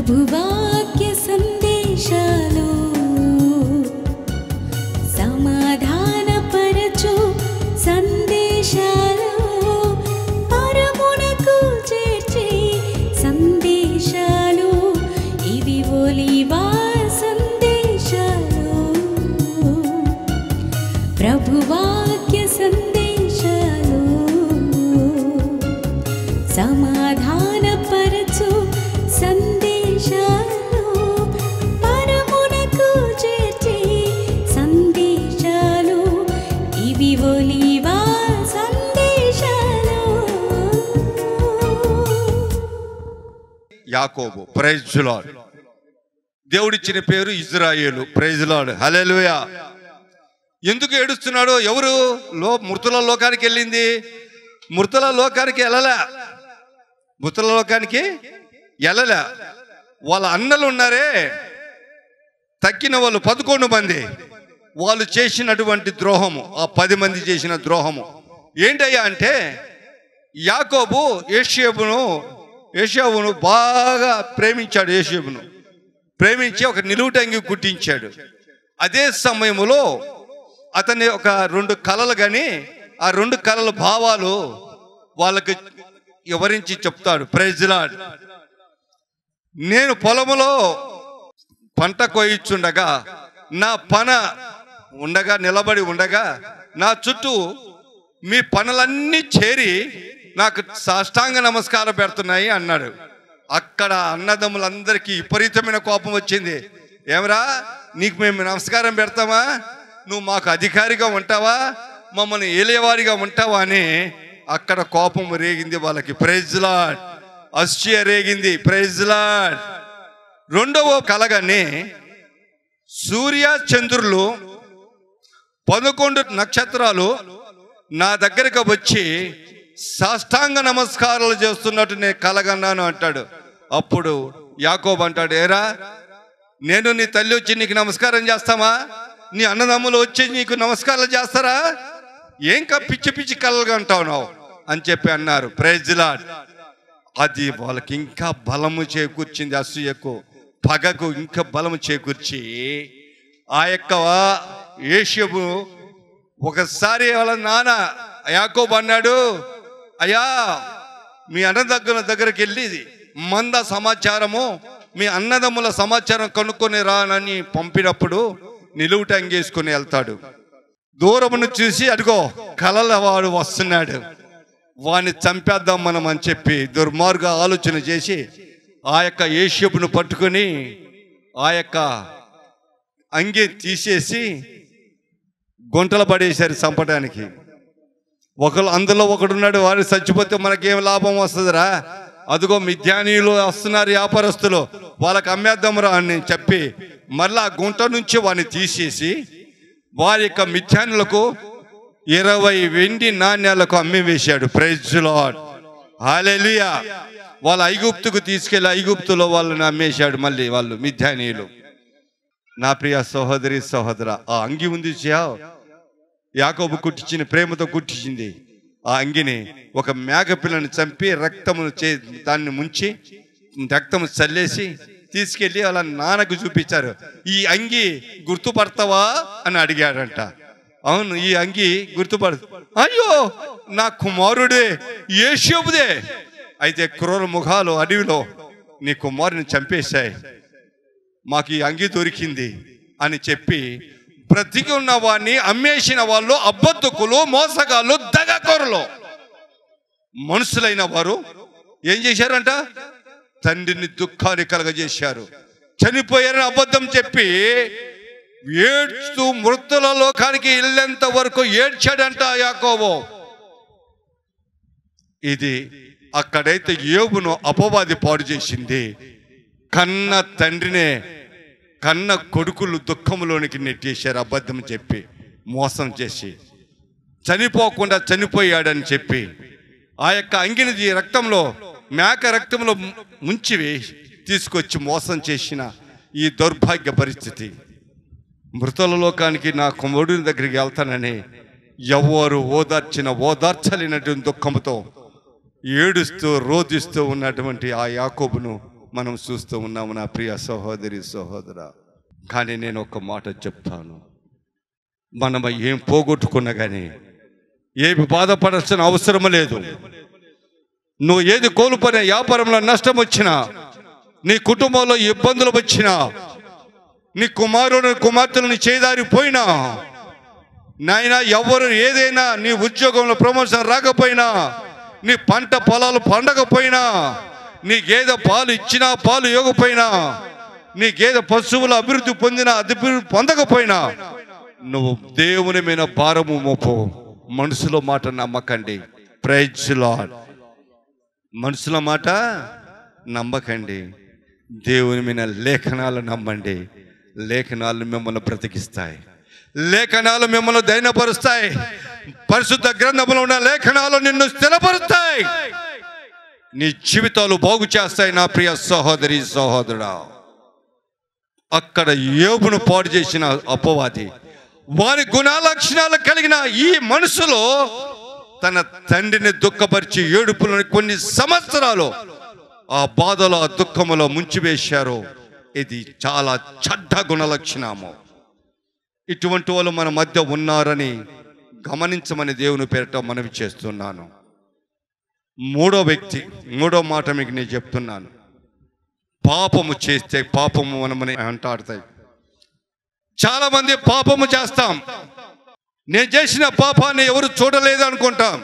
ప్రభువాక్య సందేశాలు సమాధానపరచు సందేశాలు పరమునకు చేర్చే సందేశాలు ఇవి ఒలీవా సందేశాలు ప్రభువాక్య సందేశాలు సమాధానపరచు సందేశాలు పరమునకు చేర్చే సందేశాలు ఇవి ఒలీవా సందేశాలు. యాకోబు. Praise the lord. దేవుడిచ్చిన పేరు ఇజ్రాయేలు. Praise the lord. హల్లెలూయా. ఎందుకు ఏడుస్తున్నాడో? ఎవరు మృతుల లోకానికి వెళ్ళింది? మృతుల లోకానికి వెళ్ళలే. మృతుల లోకానికి వెళ్ళలే. వాళ్ళ అన్నలు ఉన్నారే, తక్కిన వాళ్ళు 11 మంది, వాళ్ళు చేసినటువంటి ద్రోహము, ఆ 10 మంది చేసిన ద్రోహము ఏంటయ్యా అంటే, యాకోబు ఏషావును బాగా ప్రేమించాడు. ఏషావును ప్రేమించి ఒక నిలువుటంగి కుట్టించాడు. అదే సమయంలో అతని ఒక 2 కళలు కానీ ఆ 2 కళల భావాలు వాళ్ళకి వివరించి చెప్తాడు. Praise the lord. నేను పొలములో పంట కోయిచుండగా, నా పన ఉండగా, నిలబడి ఉండగా, నా చుట్టూ మీ పనులన్నీ చేరి నాకు సాష్టాంగ నమస్కారం పెడుతున్నాయి అన్నాడు. అక్కడ అన్నదమ్ములందరికీ విపరీతమైన కోపం వచ్చింది. ఏమరా, నీకు మేము నమస్కారం పెడతామా? నువ్వు మాకు అధికారిగా ఉంటావా? మమ్మల్ని ఏలేవారిగా ఉంటావా అని అక్కడ కోపం రేగింది వాళ్ళకి. Praise the lord. అసూయ రేగింది. Praise the lord. రెండవ కలగానే సూర్య చంద్రులు 11 నక్షత్రాలు నా దగ్గరకు వచ్చి సాష్టాంగ నమస్కారాలు చేస్తున్నట్టు నేను కలగన్నాను అంటాడు. అప్పుడు యాకోబు అంటాడు, ఏరా, నేను నీ తల్లి వచ్చి నీకు నమస్కారం చేస్తామా? నీ అన్నదమ్ములు వచ్చి నీకు నమస్కారాలు చేస్తారా? ఏం పిచ్చి పిచ్చి కలలుగా అంటావు అని చెప్పి అన్నారు. Praise the lord. అది వాళ్ళకి ఇంకా బలము చేకూర్చింది. అసూయకు, పగకు ఇంకా బలము చేకూర్చి ఆ యొక్క ఏషావు ఒకసారి వాళ్ళ నాన్న యాకోబు అన్నాడు, అయ్యా, మీ దగ్గరికి వెళ్ళి మంద సమాచారము, మీ అన్నదమ్ముల సమాచారం కనుక్కొని రానని పంపినప్పుడు నిలువుటంగేసుకుని వెళ్తాడు. దూరమును చూసి అదిగో కలల వాడు వస్తున్నాడు, వాడిని చంపేద్దాం మనం అని చెప్పి దుర్మార్గ ఆలోచన చేసి ఆ యొక్క ఏషావును పట్టుకొని ఆ యొక్క అంగి తీసేసి గుంటలు పడేశారు చంపడానికి. అందులో ఒకడున్నాడు, వాడు చచ్చిపోతే మనకేం లాభం వస్తుందిరా, అదిగో మిద్యానీయులు వస్తున్నారు, వ్యాపారస్తులు, వాళ్ళకి అమ్మేద్దాంరా అని చెప్పి మళ్ళా గుంట నుంచి వాడిని తీసేసి వారి యొక్క మిద్యానులకు 20 వెండి నాణ్యాలకు అమ్మి వేశాడు. Praise the lord. హల్లెలూయా. వాళ్ళ ఐగుప్తుకు తీసుకెళ్లి ఐగుప్తులో వాళ్ళని అమ్మేశాడు మళ్ళీ వాళ్ళు మిద్యానీయులు. నా ప్రియ సహోదరి సహోదర, ఆ అంగి ఉంది, యాకోబు కుట్టించిన ప్రేమతో కుట్టించింది. ఆ అంగిని ఒక మేకపిల్లని చంపి దాన్ని ముంచి రక్తము చల్లేసి తీసుకెళ్ళి వాళ్ళ నాన్నకు చూపించారు. ఈ అంగి గుర్తుపడతావా అని అడిగాడంట. అవును, ఈ అంగి అయ్యో, నా కుమారుడే ఏషావుదే. అయితే క్రూర ముఖాలు అడవిలో నీ కుమారుని చంపేశాయి, మాకు ఈ అంగి దొరికింది అని చెప్పి బ్రతికి ఉన్న వాడిని అమ్మేసిన వాళ్ళు అబద్ధకులు, మోసగాళ్ళు, దగకోరులు. మనుషులైన వారు ఏం చేశారంట? తండ్రిని దుఃఖాన్ని కలగజేశారు. చనిపోయారని అబద్ధం చెప్పి ఏడ్చుతూ మృతుల లోకానికి వెళ్ళేంత వరకు ఏడ్చాడంట యాకోబు. ఇది అక్కడైతే యోబును అపవాది పాడు చేసింది. కన్న తండ్రినే కన్న కొడుకులు దుఃఖంలోనికి నెట్టేశారు. అబద్ధం చెప్పి, మోసం చేసి, చనిపోకుండా చనిపోయాడని చెప్పి ఆ యొక్క అంగిని రక్తంలో, మేక రక్తంలో ముంచి తీసుకొచ్చి మోసం చేసిన ఈ దౌర్భాగ్య పరిస్థితి. మృతుల లోకానికి నా కుమారుడి దగ్గరికి వెళ్తానని ఎవరు ఓదార్చలేనటువంటి దుఃఖంతో ఏడుస్తూ రోధిస్తూ ఉన్నటువంటి ఆ యాకోబును మనం చూస్తూ ఉన్నాము నా ప్రియ సహోదరి సహోదర. కానీ నేను ఒక మాట చెప్తాను, మనం ఏం పోగొట్టుకున్నా కానీ ఏమి బాధపడాల్సిన అవసరం లేదు. నువ్వు ఏది కోల్పోయినా, వ్యాపారంలో నష్టం వచ్చినా, నీ కుటుంబంలో ఇబ్బందులు వచ్చినా, నీ కుమారుడు కుమార్తెలను చేదారిపోయినా, నాయన ఎవరు ఏదైనా, నీ ఉద్యోగంలో ప్రమోషన్ రాకపోయినా, నీ పంట పొలాలు పండకపోయినా, నీ గేదె పాలు ఇచ్చినా పాలు ఇవ్వకపోయినా, నీ గేదె పశువుల అభివృద్ధి పొందినా అభివృద్ధి పొందకపోయినా, నువ్వు దేవుని మీద భారము మోపు. మనుషుల మాట నమ్మకండి. Praise lord. మనుషుల మాట నమ్మకండి, దేవుని మీద లేఖనాలు నమ్మండి. లేఖనాలు మిమ్మల్ని బ్రతికిస్తాయి, లేఖనాలు మిమ్మల్ని ధైర్యపరుస్తాయి. పరిశుద్ధ గ్రంథంలో ఉన్న లేఖనాలు నిన్ను స్థిరపరుస్తాయి, నీ జీవితాలు బాగు చేస్తాయి. నా ప్రియ సహోదరి సహోదరుడా, అక్కడ యోబును పాడు చేసిన అపవాది, వారి గుణలక్షణాలు కలిగిన ఈ మనుషులు తన తండ్రిని దుఃఖపరిచి ఏడుపులను కొన్ని సంవత్సరాలు ఆ బాధలో ఆ దుఃఖములో ముంచివేశారు. ఇది చాలా చెడ్డ గుణలక్షణము. ఇటువంటి వాళ్ళు మన మధ్య ఉన్నారని గమనించమని దేవుని పేరిట మనవి చేస్తున్నాను. మూడో మాట మీకు నేను చెప్తున్నాను. పాపము చేస్తే పాపము మనమని అంటాడతాయి. చాలా మంది పాపము చేస్తాం. నేను చేసిన పాపాన్ని ఎవరు చూడలేదు అనుకుంటాం,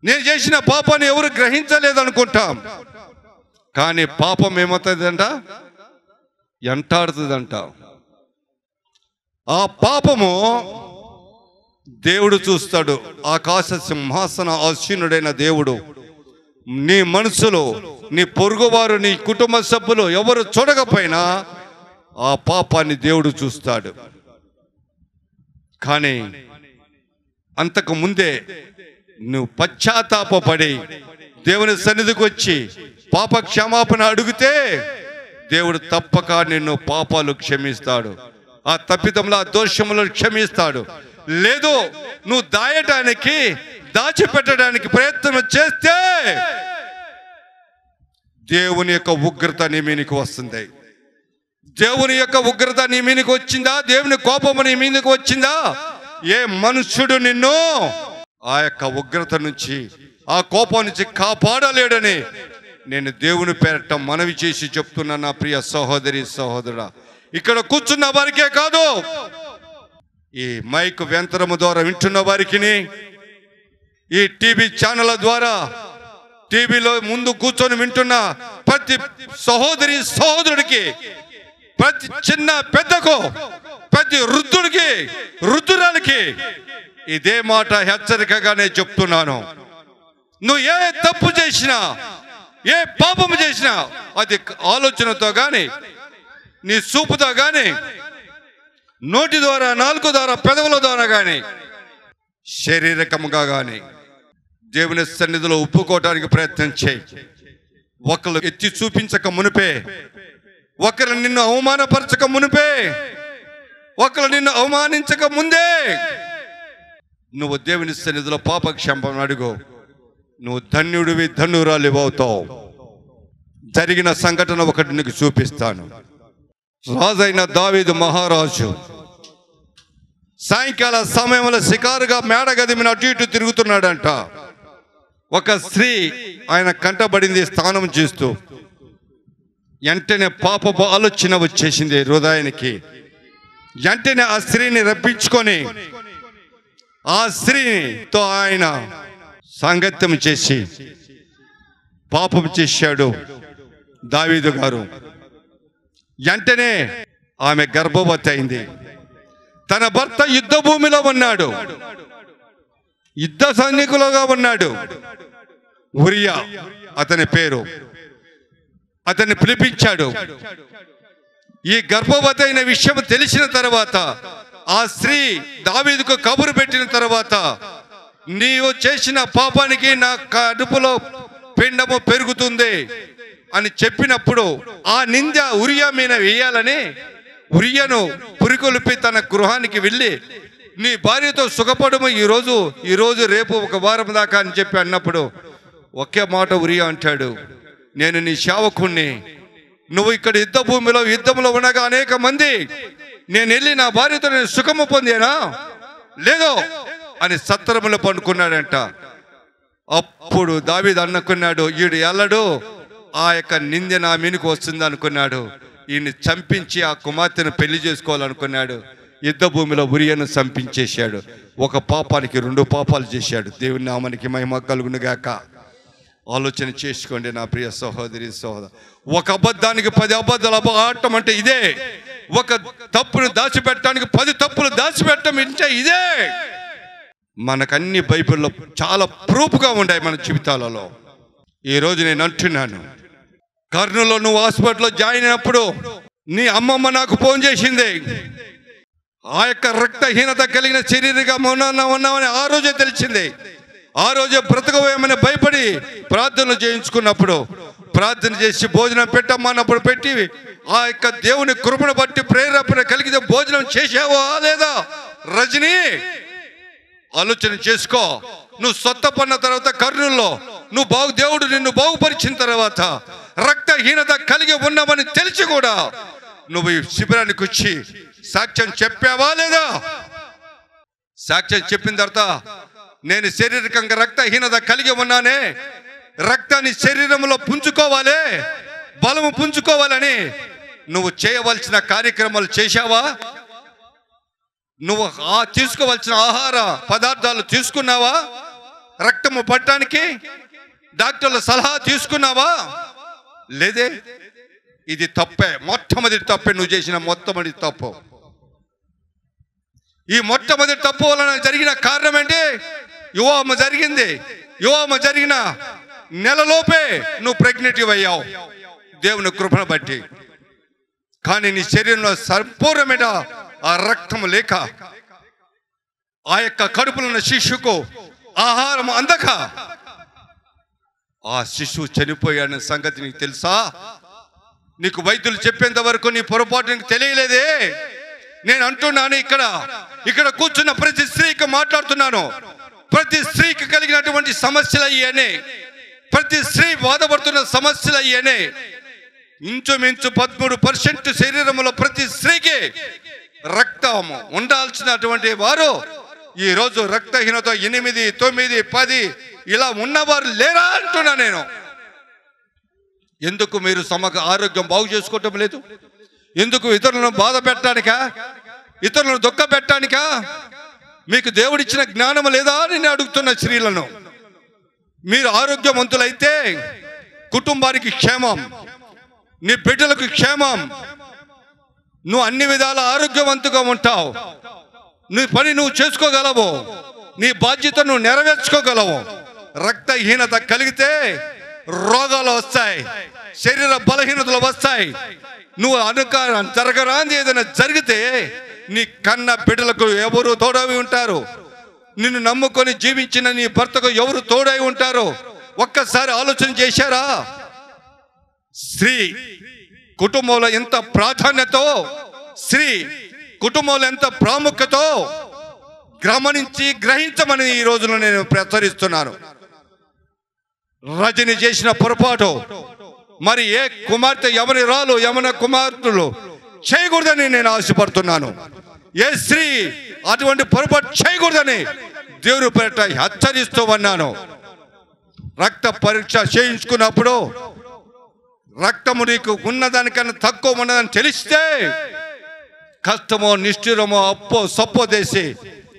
నేను చేసిన పాపాన్ని ఎవరు గ్రహించలేదు అనుకుంటాం. కానీ పాపం ఏమవుతుందంట? ఎంటాడుతుందంట. ఆ పాపము దేవుడు చూస్తాడు. ఆకాశ సింహాసన ఆసీనుడైన దేవుడు నీ మనసులో, నీ పొరుగువారు, నీ కుటుంబ సభ్యులు ఎవరు చూడకపోయినా ఆ పాపాన్ని దేవుడు చూస్తాడు. కానీ అంతకు ముందే నువ్వు పశ్చాత్తాపపడి దేవుని సన్నిధికి వచ్చి పాప క్షమాపణ అడిగితే దేవుడు తప్పక నిన్ను పాపాలు క్షమిస్తాడు, ఆ తప్పిదంలో ఆ దోషములను క్షమిస్తాడు. లేదు నువ్వు దాయటానికి దాచిపెట్టడానికి ప్రయత్నం చేస్తే దేవుని యొక్క ఉగ్రత నీ మీదకి వస్తుంది. దేవుని యొక్క ఉగ్రత నీ మీదకి వచ్చిందా? దేవుని కోపము నీ మీదకి వచ్చిందా? ఏ మనుష్యుడు నిన్ను ఆ యొక్క ఉగ్రత నుంచి, ఆ కోపం నుంచి కాపాడలేడని నేను దేవుని పేరట మనవి చేసి చెప్తున్నా. నా ప్రియ సహోదరి సహోదరుడా, ఇక్కడ కూర్చున్న వారికే కాదు, ఈ మైక్ యంత్రము ద్వారా వింటున్న వారికి, ఈ టీవీ ఛానల్ ద్వారా టీవీలో ముందు కూర్చొని వింటున్న ప్రతి సహోదరి సహోదరుడికి, ప్రతి చిన్న పెద్దకు, ప్రతి వృద్ధుడికి వృద్ధురాలకి ఇదే మాట హెచ్చరికగానే చెప్తున్నాను. నువ్వు ఏ తప్పు చేసినా, ఏ పాపము చేసినా, అది ఆలోచనతో కానీ, నీ చూపుతో కానీ, నోటి ద్వారా, నాలుగు ద్వారా, పెదవుల ద్వారా కానీ, శారీరకముగా కానీ దేవుని సన్నిధిలో ఒప్పుకోవడానికి ప్రయత్నం చేయి. ఒకరు ఎత్తి చూపించక మునిపే, ఒకరు నిన్ను అవమానపరచక మునిపే, ఒకరు నిన్ను అవమానించక ముందే నువ్వు దేవుని సన్నిధిలో పాప క్షమాపణ అడుగు. నువ్వు ధన్యుడివి, ధన్యురాలి అవుతావు. జరిగిన సంఘటన ఒకటి నీకు చూపిస్తాను. రాజైన దావీదు మహారాజు సాయంకాల సమయంలో షికారుగా మేడగది మీద అటు ఇటు తిరుగుతున్నాడంట. ఒక స్త్రీ ఆయన కంటబడింది స్నానం చేస్తూ. వెంటనే పాపపు ఆలోచన వచ్చేసింది హృదయానికి. వెంటనే ఆ స్త్రీని రప్పించుకొని ఆ స్త్రీతో ఆయన సాంగత్యం చేసి పాపం చేశాడు దావీదు గారు. వెంటనే ఆమె గర్భవతి అయింది. తన భర్త యుద్ధ భూమిలో ఉన్నాడు, యుద్ధ సైనికులుగా ఉన్నాడు. ఉరియా అతని పేరు. అతన్ని పిలిపించాడు. ఈ గర్భవతి అయిన విషయం తెలిసిన తర్వాత ఆ స్త్రీ దావీదుకు కబురు పెట్టిన తర్వాత, నీవు చేసిన పాపానికి నా కడుపులో పిండము పెరుగుతుంది అని చెప్పినప్పుడు ఆ నింద ఉరియా మీద వేయాలని ఉరియను పురికొల్పి తన గృహానికి వెళ్ళి, నీ భార్యతో సుఖపడము ఈరోజు రేపు ఒక వారం దాకా అని చెప్పి అన్నప్పుడు ఒకే మాట ఉరియా అంటాడు, నేను నీ సేవకుణ్ణి, నువ్వు ఇక్కడ యుద్ధంలో ఉండగా అనేక మంది నేను వెళ్ళి నా భార్యతో నేను సుఖము పొందేనా లేదో అని సత్రములో పండుకున్నాడంట. అప్పుడు దావీదు అనుకున్నాడు, ఈడు ఎల్లడు, ఆ యొక్క నిందె నా మీదకి వస్తుంది అనుకున్నాడు. ఈయన్ని చంపించి ఆ కుమార్తెను పెళ్లి చేసుకోవాలనుకున్నాడు. యుద్ధ భూమిలో ఉరియను చంపించేశాడు. ఒక పాపానికి 2 పాపాలు చేశాడు. దేవుని నామానికి మహిమ కలుగును గాక. ఆలోచన చేసుకోండి నా ప్రియ సహోదరి సహోదరు. ఒక అబద్ధానికి 10 అబద్ధాలు ఆడటం అంటే ఇదే. ఒక తప్పును దాచిపెట్టడానికి 10 తప్పులు దాచిపెట్టడం అంటే ఇదే. మనకన్ని బైబిల్లో చాలా ప్రూఫ్గా ఉన్నాయి మన జీవితాలలో. ఈరోజు నేను అంటున్నాను, కర్నూలులో నువ్వు హాస్పిటల్లో జాయిన్ అయినప్పుడు నీ అమ్మమ్మ నాకు ఫోన్ చేసింది. ఆ యొక్క రక్తహీనత కలిగిన శరీరంగా ఉన్నామని ఆ రోజే తెలిసింది. ఆ రోజే బ్రతకవేమని భయపడి ప్రార్థనలు చేయించుకున్నప్పుడు, ప్రార్థన చేసి భోజనం పెట్టమ్మన్నప్పుడు పెట్టి, ఆ యొక్క దేవుని కృపను బట్టి ప్రేరేపణ కలిగితే భోజనం చేసావా లేదా? రజని, ఆలోచన చేసుకో. నువ్వు స్వస్థపడిన తర్వాత కర్నూలులో దేవుడు నిన్ను బాగుపరిచిన తర్వాత రక్తహీనత కలిగి ఉన్నామని తెలిసి కూడా నువ్వు ఈ శిబిరానికి వచ్చి సాక్ష్యం చెప్పావా లేదా? సాక్ష్యం చెప్పిన తర్వాత నేను శారీరకంగా రక్తహీనత కలిగి ఉన్నానే, రక్తాన్ని శరీరంలో పుంజుకోవాలి, బలము పుంజుకోవాలని నువ్వు చేయవలసిన కార్యక్రమాలు చేశావా? నువ్వు తీసుకోవాల్సిన ఆహార పదార్థాలు తీసుకున్నావా? రక్తము పట్టడానికి డాక్టర్ల సలహా తీసుకున్నావా? లేదే. ఇది తప్పే, మొట్టమొదటి తప్పే. నువ్వు చేసిన మొట్టమొదటి తప్పు. ఈ మొట్టమొదటి తప్పు వలన జరిగిన కారణం ఏంటి? యువమ జరిగిన నెలలోపే నువ్వు ప్రెగ్నెంట్ అయ్యావు దేవుని కృపను బట్టి. కానీ నీ శరీరంలో సంపూర్ణమైన ఆ రక్తము లేక, ఆ యొక్క కడుపులో ఉన్న శిశువుకు ఆహారం అందక ఆ శిశువు చనిపోయాడన్న సంగతి నీకు తెలుసా? నీకు వైద్యులు చెప్పేంత వరకు నీ పొరపాటు నీకు తెలియలేదే. నేను అంటున్నాను, ఇక్కడ కూర్చున్న ప్రతి స్త్రీకి మాట్లాడుతున్నాను. ప్రతి స్త్రీకి కలిగినటువంటి సమస్యలు అయ్యానే, ప్రతి స్త్రీ బాధపడుతున్న సమస్యలు అయ్యానే. ఇంచుమించు 13% శరీరంలో ప్రతి స్త్రీకి రక్తం ఉండాల్సినటువంటి వారు ఈ రోజు రక్తహీనత 8, 9, 10 ఇలా ఉన్నవారు లేరా అంటున్నా నేను. ఎందుకు మీరు ఆరోగ్యం బాగు చేసుకోవటం లేదు? ఎందుకు ఇతరులను బాధ పెట్టడానికా? ఇతరులను దుఃఖ పెట్టడానికా? మీకు దేవుడిచ్చిన జ్ఞానం లేదా అని నేను అడుగుతున్న స్త్రీలను. మీరు ఆరోగ్యవంతులైతే కుటుంబానికి క్షేమం, నీ బిడ్డలకు క్షేమం, నువ్వు అన్ని విధాల ఆరోగ్యవంతుగా ఉంటావు. నీ పని నువ్వు చేసుకోగలవు, నీ బాధ్యత నువ్వు నెరవేర్చుకోగలవు. రక్తహీనత కలిగితే రోగాలు వస్తాయి, శరీర బలహీనతలు వస్తాయి. నువ్వు జరగరాంది ఏదైనా జరిగితే నీ కన్న బిడ్డలకు ఎవరు తోడై ఉంటారు? నిన్ను నమ్ముకొని జీవించిన నీ భర్తకు ఎవరు తోడై ఉంటారు? ఒక్కసారి ఆలోచన చేశారా? స్త్రీ కుటుంబంలో ఎంత ప్రాధాన్యతో, స్త్రీ కుటుంబంలో ఎంత ప్రాముఖ్యత గ్రహించమని ఈ రోజున నేను ప్రచురిస్తున్నాను. రజని చేసిన పొరపాటు మరి ఏ కుమార్తె యవన కుమార్తెలు చేయకూడదని నేను ఆశపడుతున్నాను. ఏ స్త్రీ అటువంటి పొరపాటు చేయకూడదని దేవుని పేరిట హెచ్చరిస్తూ ఉన్నాను. రక్త పరీక్ష చేయించుకున్నప్పుడు రక్తము నీకు ఉన్నదానికన్నా తక్కువ ఉన్నదని తెలిస్తే కష్టమో నిష్ఠురమో అప్పో సప్పో చేసి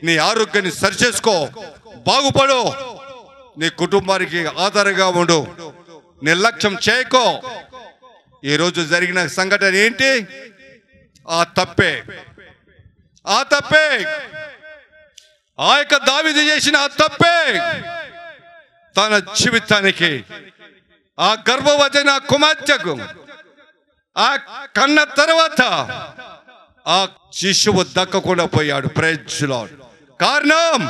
నీ ఆరోగ్యాన్ని సరిచేసుకో, బాగుపడు, నీ కుటుంబానికి ఆధారంగా ఉండు, నిర్లక్ష్యం చేయకో. ఈరోజు జరిగిన సంఘటన ఏంటి? ఆ తప్పే ఆ యొక్క దావీదు చేసిన ఆ తప్పే తన జీవితానికి, ఆ గర్భవతి నా కుమార్తెకు ఆ కన్న తర్వాత ఆ శిశువు దక్కకుండా పోయాడు. Praise lord. కారణం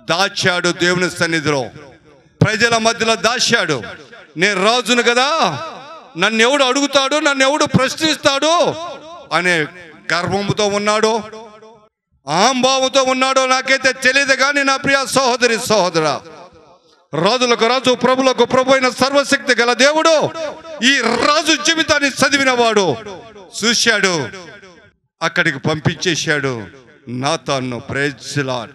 దాచాడు దేవుని సన్నిధిలో, ప్రజల మధ్యలో దాచాడు. నేను రాజును కదా, నన్ను ఎవడు అడుగుతాడు, నన్ను ఎవడు ప్రశ్నిస్తాడు అనే గర్వంతో ఉన్నాడు, ఆంభావంతో ఉన్నాడో నాకైతే తెలియదు. కానీ నా ప్రియ సహోదరి సహోదరా, రాజులకు రాజు ప్రభులకు ప్రభు అయిన సర్వశక్తి గల దేవుడు ఈ రాజు జీవితాన్ని చదివినవాడు చూశాడు, అక్కడికి పంపించేశాడు నాతాను. Praise the lord.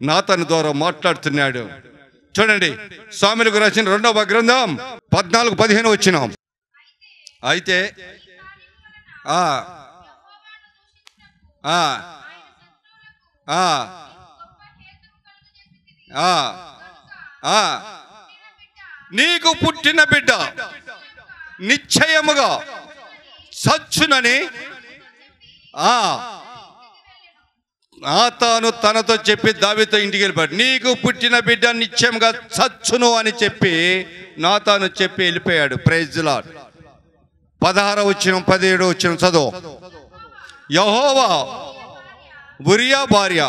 నాతాను ద్వారా మాట్లాడుతున్నాడు. చూడండి, సామెలకు రాసిన 2వ గ్రంథం 14-15 వచ్చినాం. అయితే నీకు పుట్టిన బిడ్డ నిశ్చయముగా చచ్చునని నాతాను తనతో చెప్పి దావీదుతో ఇంటికి వెళ్ళిపోయాడు. నీకు పుట్టిన బిడ్డ నిశ్చయంగా చచ్చును అని చెప్పి నాతాను చెప్పి వెళ్ళిపోయాడు. Praise the lord. 16వ వచనం 17వ వచనం చదువు. యెహోవా ఉరియా భార్య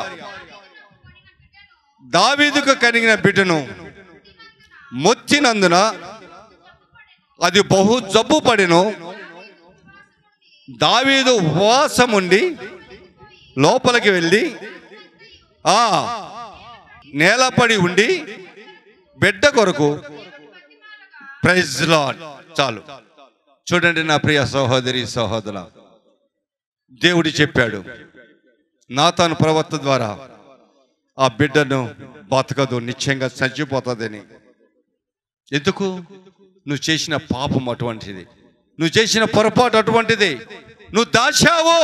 దావీదుకు కలిగిన బిడ్డను మొత్తినందున అది బహు జబ్బు పడెను. దావీదు ఉపవాసం ఉండి లోపలికి వెళ్ళి నేలపడి ఉండి బిడ్డ కొరకు ప్రైజ్ ది లార్డ్. చాలు. చూడండి నా ప్రియ సహోదరి సహోదర, దేవుడు చెప్పాడు నాతాను ప్రవక్త ద్వారా, ఆ బిడ్డను బతకదు, నిశ్చయంగా చచ్చిపోతుందని. ఎందుకు? నువ్వు చేసిన పాపం అటువంటిది, నువ్వు చేసిన పొరపాటు అటువంటిది, నువ్వు దాచావు.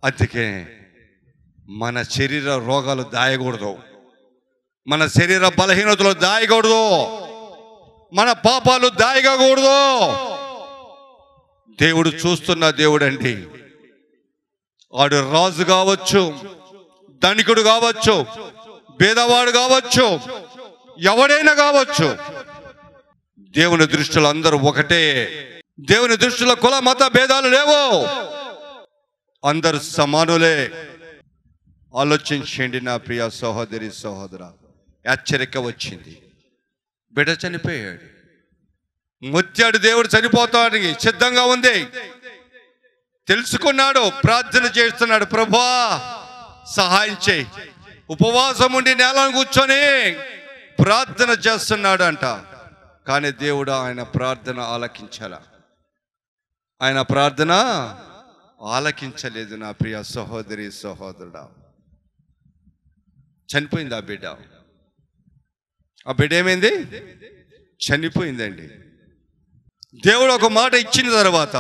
అందుకే మన శరీర రోగాలు దాయకూడదు, మన శరీర బలహీనతలు దాయకూడదు, మన పాపాలు దాయకూడదు. దేవుడు చూస్తున్న దేవుడు అండి. వాడు రాజు కావచ్చు, ధనికుడు కావచ్చు, పేదవాడు కావచ్చు, ఎవడైనా కావచ్చు, దేవుని దృష్టిలో అందరూ ఒకటే. దేవుని దృష్టిలో కుల మత భేదాలు లేవు, అందరూ సమానులే. ఆలోచించండి నా ప్రియ సహోదరి సహోదర. హెచ్చరిక వచ్చింది, బిడ్డ చనిపోయాడు. ముత్యాడు దేవుడు చనిపోతానికి సిద్ధంగా ఉంది. తెలుసుకున్నాడు, ప్రార్థన చేస్తున్నాడు, ప్రభువా సహాయం చేయి. ఉపవాసం ఉండి నేలను కూర్చొని ప్రార్థన చేస్తున్నాడు అంట. కానీ దేవుడు ఆయన ప్రార్థన ఆలకించాల, ఆయన ప్రార్థన ఆలకించలేదు. నా ప్రియ సహోదరి సహోదరుడా, చనిపోయింది ఆ బిడ్డ. ఆ బిడ్డ ఏమైంది? చనిపోయిందండి. దేవుడు ఒక మాట ఇచ్చిన తర్వాత,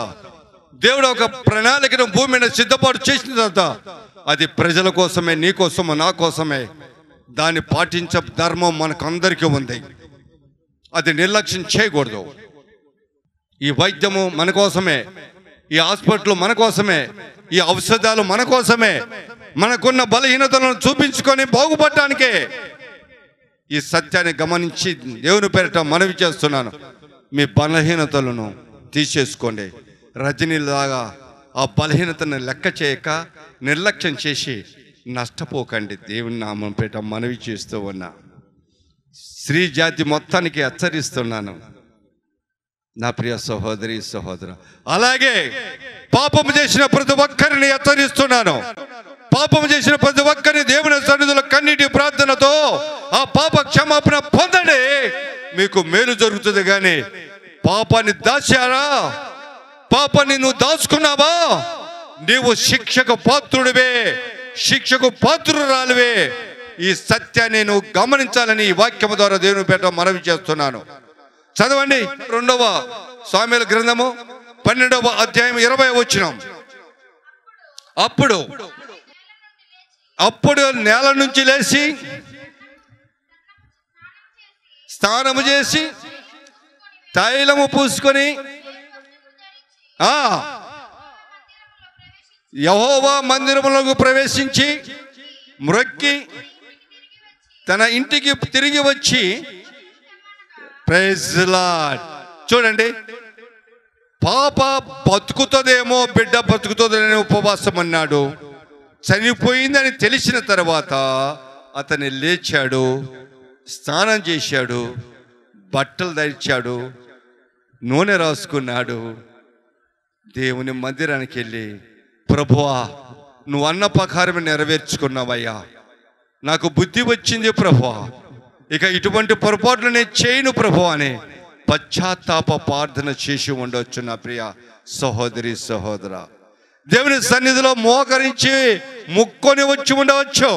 దేవుడు ఒక ప్రణాళికను భూమి మీద సిద్ధపాటు చేసిన తర్వాత, అది ప్రజల కోసమే, నీ కోసమో నా కోసమే. దాన్ని పాటించే ధర్మం మనకందరికీ ఉంది. అది నిర్లక్ష్యం చేయకూడదు. ఈ వైద్యము మన కోసమే, ఈ హాస్పిటల్ మన కోసమే, ఈ ఔషధాలు మన కోసమే, మనకున్న బలహీనతలను చూపించుకొని బాగుపడటానికే. ఈ సత్యాన్ని గమనించి దేవుని పేరిట మనవి చేస్తున్నాను, మీ బలహీనతలను తీసేసుకోండి. రజనీలాగా ఆ బలహీనతను లెక్క చేయక నిర్లక్ష్యం చేసి నష్టపోకండి. దేవుని నామం పేట మనవి చేస్తూ ఉన్నా. స్త్రీ జాతి మొత్తానికి హెచ్చరిస్తున్నాను నా ప్రియ సహోదరి సహోదర. అలాగే పాపము చేసిన ప్రతి ఒక్కరిని హెచ్చరిస్తున్నాను. పాపము చేసిన ప్రతి ఒక్కరిని దేవుని సన్నిధిలో కన్నీటి ప్రార్థనతో ఆ పాప క్షమాపణ పొందండి, మీకు మేలు జరుగుతుంది. కానీ పాపాన్ని దాచారా, పాపాన్ని నువ్వు దాచుకున్నావా, నీవు శిక్షకు పాత్రుడివే, శిక్షకు పాత్రురాలివే. ఈ సత్యాన్ని నువ్వు గమనించాలని ఈ వాక్యము ద్వారా దేవుని పేట మనవి చేస్తున్నాను. చదవండి 2వ సామెల గ్రంథము 12వ అధ్యాయం 20వ వచనం. అప్పుడు నేల నుంచి లేచి స్నానము చేసి తైలము పూసుకొని యెహోవా మందిరములకు ప్రవేశించి మ్రొక్కి తన ఇంటికి తిరిగి వచ్చి ప్రైజ్ ది లార్డ్. చూడండి, పాప బతుకుతుందేమో, బిడ్డ బతుకుతుందని ఉపవాసం అన్నాడు. చనిపోయిందని తెలిసిన తర్వాత అతను లేచాడు, స్నానం చేశాడు, బట్టలు ధరించాడు, నూనె రాసుకున్నాడు. దేవుని మందిరానికి వెళ్ళి, ప్రభువా నువ్వు అన్న ప్రకారం నెరవేర్చుకున్నావయ్యా, నాకు బుద్ధి వచ్చింది ప్రభువా, ఇక ఇటువంటి పొరపాట్లు నేను చేయను ప్రభు అని పశ్చాత్తాప ప్రార్థన చేసి ఉండవచ్చు. నా ప్రియ సహోదరి సహోదర, దేవుని సన్నిధిలో మోకరించి ముక్కొని వచ్చి ఉండవచ్చు.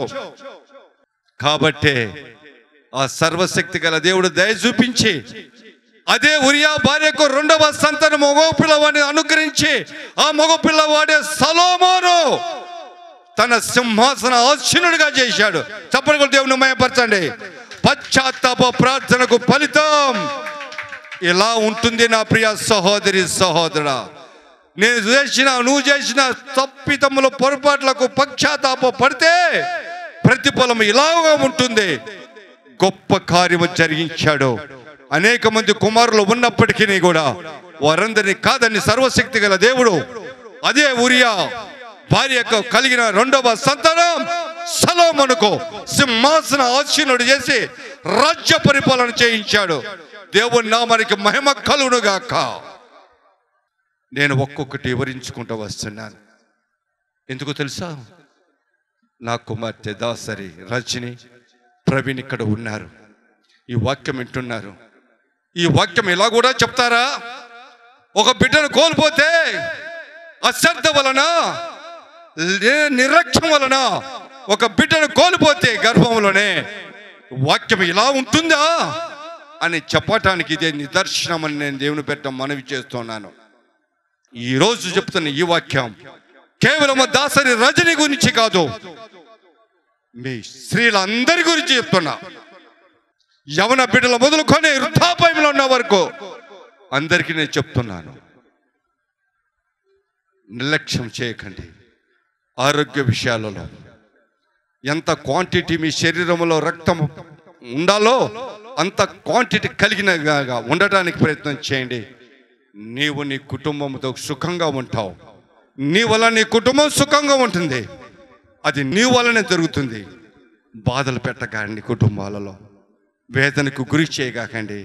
కాబట్టే ఆ సర్వశక్తి గల దేవుడు దయ చూపించి అదే ఉరియా భార్యకు రెండవ సంతానం మగ పిల్లవాడిని అనుగ్రహించి ఆ మగ పిల్లవాడే సొలొమోను తన సింహాసన ఆసీనుడిగా చేశాడు. చప్పట్లు దేవుని మహిమపరచండి. పశ్చాత్తాప ప్రార్థనకు ఫలితం ఇలా ఉంటుంది. నా ప్రియ సహోదరి సహోదరా, నువ్వు చేసిన తప్పితముల పొరపాట్లకు పశ్చాత్తాప పడితే ప్రతిఫలం ఇలాగా ఉంటుంది. గొప్ప కార్యము జరిగించాడు. అనేక మంది కుమారులు ఉన్నప్పటికీ కూడా వారందరినీ కాదని సర్వశక్తి గల దేవుడు అదే ఉరియా భార్యకు కలిగిన రెండవ సంతానం సొలొమోనుకు సింహాసన ఆసీనుడు చేసి రాజ్య పరిపాలన చేయించాడు. దేవుని నామానికి మహిమ కలుగునుగాక. నేను ఒక్కొక్కటి వివరించుకుంటూ వస్తున్నాను. ఎందుకు తెలుసా? నా కుమార్తె దాసరి, రజని, ప్రవీణ్ ఇక్కడ ఉన్నారు. ఈ వాక్యం వింటున్నారు. ఈ వాక్యం ఇలా కూడా చెప్తారా? ఒక బిడ్డను కోల్పోతే అశ్రద్ధ వలన, నిర్లక్ష్యం వలన ఒక బిడ్డను కోల్పోతే గర్భంలోనే వాక్యం ఇలా ఉంటుందా అని చెప్పటానికి ఇదే నిదర్శనం అని నేను దేవుని పెట్ట మనవి చేస్తున్నాను. ఈరోజు చెప్తున్న ఈ వాక్యం కేవలం దాసరి రజని గురించి కాదు, మీ స్త్రీలందరి గురించి చెప్తున్నా. యవన బిడ్డలు మొదలుకొని వృద్ధాప్యంలో ఉన్న వరకు అందరికీ నేను చెప్తున్నాను, నిర్లక్ష్యం చేయకండి. ఆరోగ్య విషయాలలో ఎంత క్వాంటిటీ మీ శరీరంలో రక్తం ఉండాలో అంత క్వాంటిటీ కలిగినగా ఉండటానికి ప్రయత్నం చేయండి. నీవు నీ కుటుంబంతో సుఖంగా ఉంటావు. నీ వల్ల నీ కుటుంబం సుఖంగా ఉంటుంది. అది నీ వల్లనే జరుగుతుంది. బాధలు పెట్టకండి, కుటుంబాలలో వేదనకు గురి చేయగాకండి,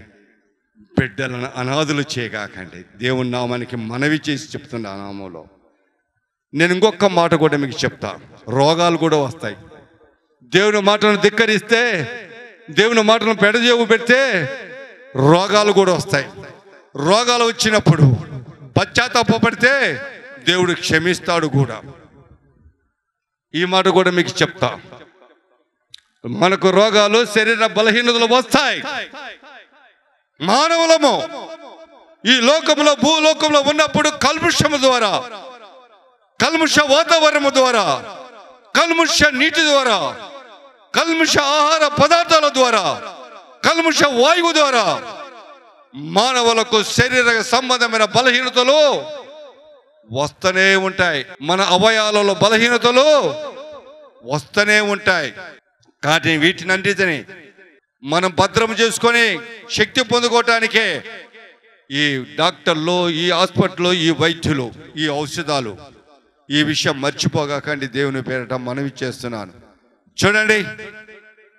బిడ్డలను అనాథులు చేయగాకండి. దేవుని నామానికి మనవి చేసి చెప్తున్నా. నామంలో నేను ఇంకొక మాట కూడా మీకు చెప్తా. రోగాలు కూడా వస్తాయి. దేవుని మాటను ధిక్కరిస్తే, దేవుని మాటను పెడజేవు పెడితే రోగాలు కూడా వస్తాయి. రోగాలు వచ్చినప్పుడు పశ్చాత్తాపడితే దేవుడు క్షమిస్తాడు కూడా. ఈ మాట కూడా మీకు చెప్తా. మనకు రోగాలు, శరీర బలహీనతలు వస్తాయి. మానవులము ఈ లోకంలో, భూలోకంలో ఉన్నప్పుడు కల్ముషము ద్వారా, కల్ముష వాతావరణము ద్వారా, కల్ముష నీటి ద్వారా, కల్ముష ఆహార పదార్థాల ద్వారా, కల్ముష వాయువు ద్వారా మానవులకు శరీర సంబంధమైన బలహీనతలు వస్తూనే ఉంటాయి. మన అవయవాలలో బలహీనతలు వస్తూనే ఉంటాయి. కానీ వీటినన్నిటిని మనం భద్రం చేసుకొని శక్తి పొందుకోవటానికే ఈ డాక్టర్లు, ఈ హాస్పిటల్, ఈ వైద్యులు, ఈ ఔషధాలు. ఈ విషయం మర్చిపోగాకండి. దేవుని పేరట మనవి చేస్తున్నాను. చూడండి,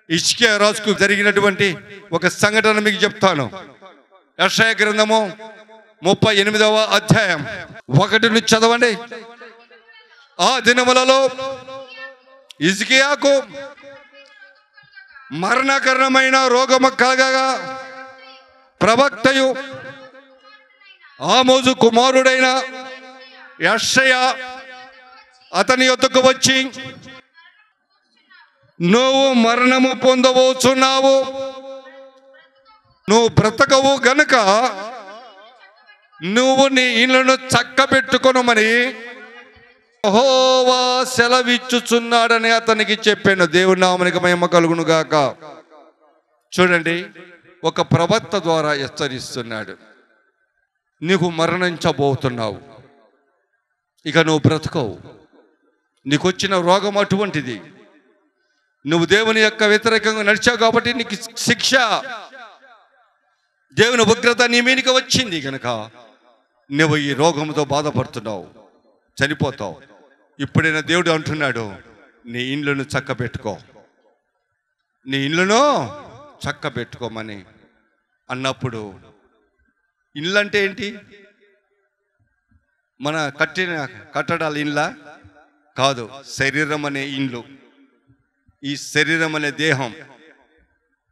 హిజ్కియా రాజుకు జరిగినటువంటి ఒక సంఘటన మీకు చెప్తాను. యెషయా గ్రంథము 38వ అధ్యాయం 1 నుంచి చదవండి. ఆ దినములలో హిజ్కియాకు మరణకరమైన రోగము కలగగా ప్రవక్తయు ఆమోజు కుమారుడైన యెషయా అతని యొద్దకు వచ్చి, నువ్వు మరణము పొందబోచున్నావు, నువ్వు బ్రతకవు గనుక నువ్వు నీ ఇళ్ళను చక్కబెట్టుకొనమని యెహోవా సెలవిచ్చుచున్నాడని అతనికి చెప్పాను. దేవుని నామమునకు మహిమ కలుగును గాక. చూడండి, ఒక ప్రవక్త ద్వారా హెచ్చరిస్తున్నాడు. నీకు మరణించబోతున్నావు, ఇక నువ్వు బ్రతకవు. నీకు వచ్చిన రోగం అటువంటిది. నువ్వు దేవుని యొక్క వ్యతిరేకంగా నడిచావు కాబట్టి నీకు శిక్ష, దేవుని ఉగ్రత నీ మీదకి వచ్చింది కనుక నువ్వు ఈ రోగంతో బాధపడుతున్నావు, చనిపోతావు. ఇప్పుడైనా దేవుడు అంటున్నాడు, నీ ఇండ్లను చక్కబెట్టుకో, నీ ఇళ్ళను చక్కబెట్టుకోమని అన్నప్పుడు, ఇల్లు అంటే ఏంటి? మన కట్టిన కట్టడాల ఇళ్ళ కాదు, శరీరం అనే ఇండ్లు. ఈ శరీరం అనే దేహం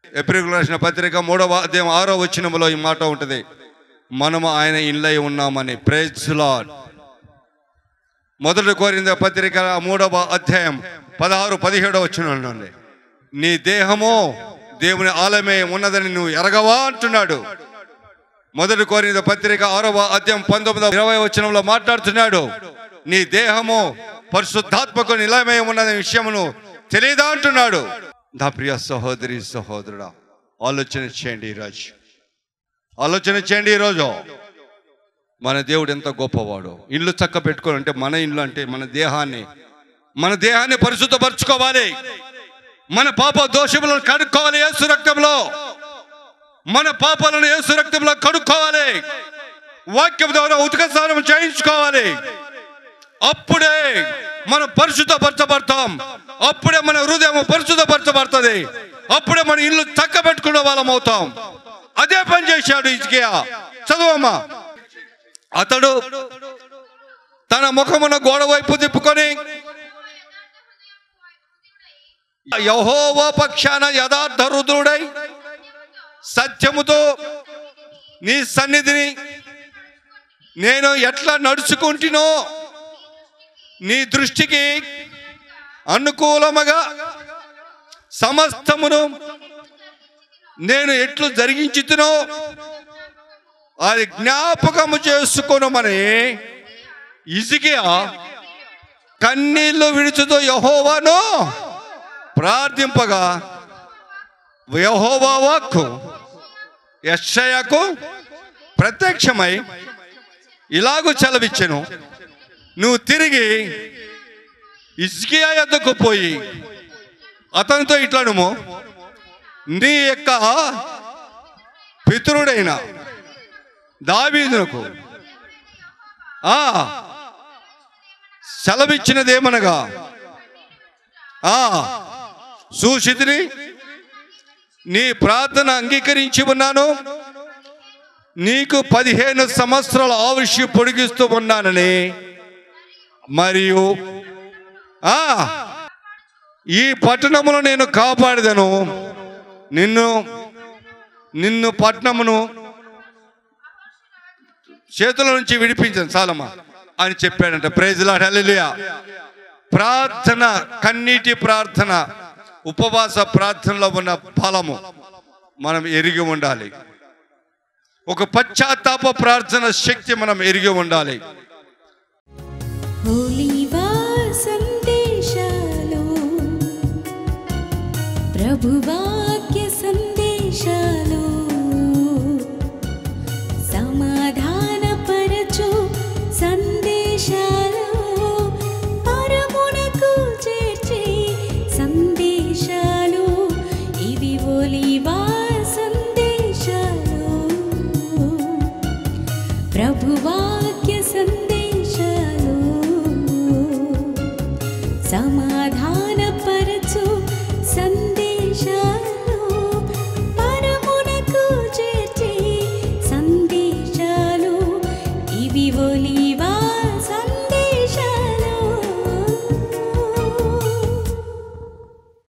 ఎబ్రీయులకు రాసిన పత్రిక 3వ అధ్యాయం 6వ వచనంలో ఈ మాట ఉంటుంది, మనము ఆయన ఇళ్ళై ఉన్నామని. Praise lord. 1 కొరింథీ పత్రిక 3వ అధ్యాయం 16-17 వచనంలో నీ దేహము దేవుని ఆలయమే ఉన్నదని నువ్వు ఎరగవా అంటున్నాడు. 1 కొరింథీ పత్రిక 6వ అధ్యాయం 19-20 వచనంలో మాట్లాడుతున్నాడు, నీ దేహము పరిశుద్ధాత్మకు నిలయమై ఉన్నదనే విషయమును తెలియదా అంటున్నాడు. నా ప్రియ సహోదరి సహోదరుడా, ఆలోచన చేయండి ఈరోజు. ఆలోచన చేయండి ఈరోజు. మన దేవుడు ఎంత గొప్పవాడు. ఇల్లు చక్క పెట్టుకోవాలంటే మన ఇల్లు అంటే మన దేహాన్ని పరిశుద్ధపరచుకోవాలి. మన పాప దోషములను కడుక్కోవాలి యేసు రక్తంలో. మన పాపాలను యేసు రక్తంలో కడుక్కోవాలి. వాక్యం ద్వారా ఉతిక స్నానం చేయించుకోవాలి. అప్పుడే మనం పరిశుద్ధపరచబడతాం. అప్పుడే మన హృదయం పరిశుద్ధపరచబడుతుంది. అప్పుడే మన ఇల్లు చక్క పెట్టుకునే వాళ్ళం అవుతాం. అదే పని చేశాడు హిజ్కియా. చదువమ్మా. అతడు తన ముఖమున గోడ వైపు తిప్పుకొని యెహోవా పక్షాన యథార్థ హృదయుడై సత్యముతో నీ సన్నిధిని నేను ఎట్లా నడుచుకుంటునో నీ దృష్టికి అనుకూలముగా సమస్తమును నేను ఎట్లు జరిగించుతునో అది జ్ఞాపకము చేసుకొనుమని హిజ్కియా కన్నీళ్లు విడుచుతూ యెహోవాను ప్రార్థింపగా యెహోవా వాక్కు యెషయాకు ప్రత్యక్షమై ఇలాగూ సెలవిచ్చెను, నువ్వు తిరిగి హిజ్కియా యొద్దకు పోయి అతనితో ఇట్లనుము, నీ యొక్క పితరుడైన దావీదునకు సెలవిచ్చినదేమనగా సూచితిని నీ ప్రార్థన అంగీకరించి ఉన్నాను, నీకు 15 సంవత్సరాల ఆయుష్షు పొడిగిస్తూ ఉన్నానని, మరియు ఈ పట్టణమును నేను కాపాడదను, నిన్ను పట్టణమును చేతుల నుంచి విడిపించాను చాలమ్మా అని చెప్పాడంట. ప్రైజ్ లార్డ్, హల్లెలూయా. ప్రార్థన, కన్నీటి ప్రార్థన, ఉపవాస ప్రార్థనలో ఉన్న ఫలము మనం ఎరిగి ఉండాలి. ఒక పశ్చాత్తాప ప్రార్థన శక్తి మనం ఎరిగి ఉండాలి. ఒలీవ సందేశాలు, ప్రభువాక్య సందేశాలు, సమాధానపరచు సందేశాలు, పరమునకు చేర్చే సందేశాలు, ఇవి ఒలీవ సందేశాలు, ప్రభువాక్య సందేశాలు, సమా